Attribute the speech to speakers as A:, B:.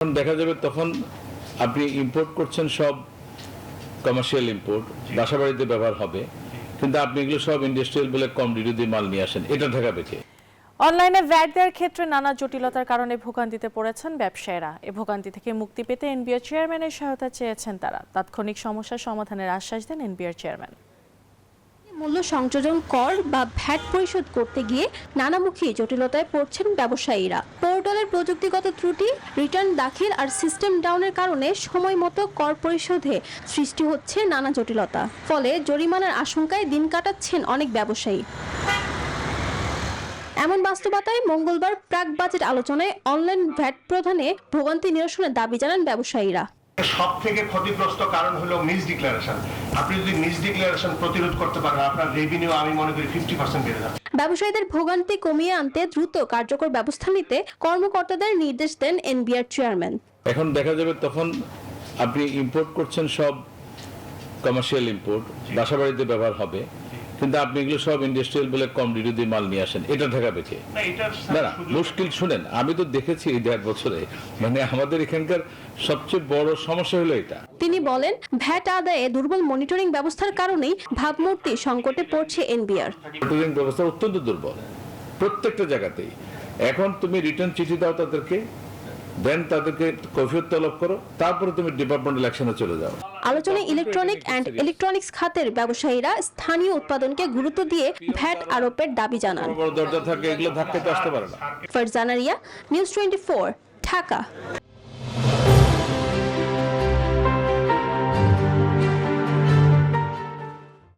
A: দেখা যাবে তখন আপনি ইম্পোর্ট করছেন সব কমার্শিয়াল ইম্পোর্ট, বাসাবাড়িতে ব্যবহার হবে, কিন্তু আপনি এগুলো সব ইন্ডাস্ট্রিয়াল বলে কম ডিউটি দিয়ে মাল নিয়ে আসেন, এটা ঠেকাবে কে?
B: অনলাইনে ভ্যাট দেওয়ার ক্ষেত্রে নানা জটিলতার কারণে ভোগান্তিতে পড়েছেন ব্যবসায়ীরা। এ ভোগান্তি থেকে মুক্তি পেতে এনবিআর চেয়ারম্যানের সহায়তা চেয়েছেন তারা। তাৎক্ষণিক সমস্যার সমাধানের আশ্বাস দেন এনবিআর চেয়ারম্যান।
C: মূল্য সংযোজন কর বা ভ্যাট পরিশোধ করতে গিয়ে নানামুখী জটিলতায় পড়ছেন ব্যবসায়ীরা। পোর্টালের প্রযুক্তিগত ত্রুটি, রিটার্ন দাখিল আর সিস্টেম ডাউনের কারণে সময় মতো কর পরিশোধে সৃষ্টি হচ্ছে নানা জটিলতা। ফলে জরিমানার আশঙ্কায় দিন কাটাচ্ছেন অনেক ব্যবসায়ী। এমন বাস্তবতায় মঙ্গলবার প্রাক বাজেট আলোচনায় অনলাইন ভ্যাট প্রদানে ভোগান্তি নিরসনের দাবি জানান ব্যবসায়ীরা।
D: সব থেকে ক্ষতিগ্রস্ত কারণ হলো মিস ডিক্লারেশন। আপনি যদি মিস ডিক্লারেশন প্রতিরোধ করতে পারেন, আপনার রেভিনিউ আমি মনে করি 50% বেড়ে যাবে।
C: ব্যবসায়ীদের ভোগান্তি কমিয়ে আনতে দ্রুত কার্যকর ব্যবস্থা নিতে কর্মকর্তাদের নির্দেশ দেন এনবিআর চেয়ারম্যান।
A: এখন দেখা যাবে তখন আপনি ইম্পোর্ট করছেন সব কমার্শিয়াল ইম্পোর্ট, বাসাবাড়িতে ব্যবহার হবে, কিন্তু আপনি এগুলো সব ইন্ডাস্ট্রিয়াল বলে কম ডিউটি দিয়ে মাল নিয়ে আসেন, এটা ঠেকাবে কে? না মুশকিল। শুনেন, আমি তো দেখেছি এই 1.5 বছরে, মানে আমাদের এখানকার সবচেয়ে বড় সমস্যা হলো এটা।
C: তিনি বলেন, ভ্যাট আদায়ে দুর্বল মনিটরিং ব্যবস্থার কারণেই ভাবমূর্তি সংকটে পড়ছে এনবিআর।
A: মনিটরিং ব্যবস্থা অত্যন্ত দুর্বল প্রত্যেকটা জায়গাতেই। এখন তুমি রিটার্ন চিঠি দাও তাদেরকে, দেন তাদেরকে কৈফিয়ত তলব করো, তারপরে তুমি ডিপার্টমেন্টাল অ্যাকশনে চলে যাও।
C: আলোচনায় ইলেকট্রনিক্স খাতের ব্যবসায়ীরা স্থানীয় উৎপাদনকে গুরুত্ব দিয়ে ভ্যাট আরোপের দাবি জানান।
A: বড় দরজা থাকে, এগুলো ধাক্কাতে আসতে পারে না।
C: ফারজানা রিয়া, নিউজ 24, ঢাকা।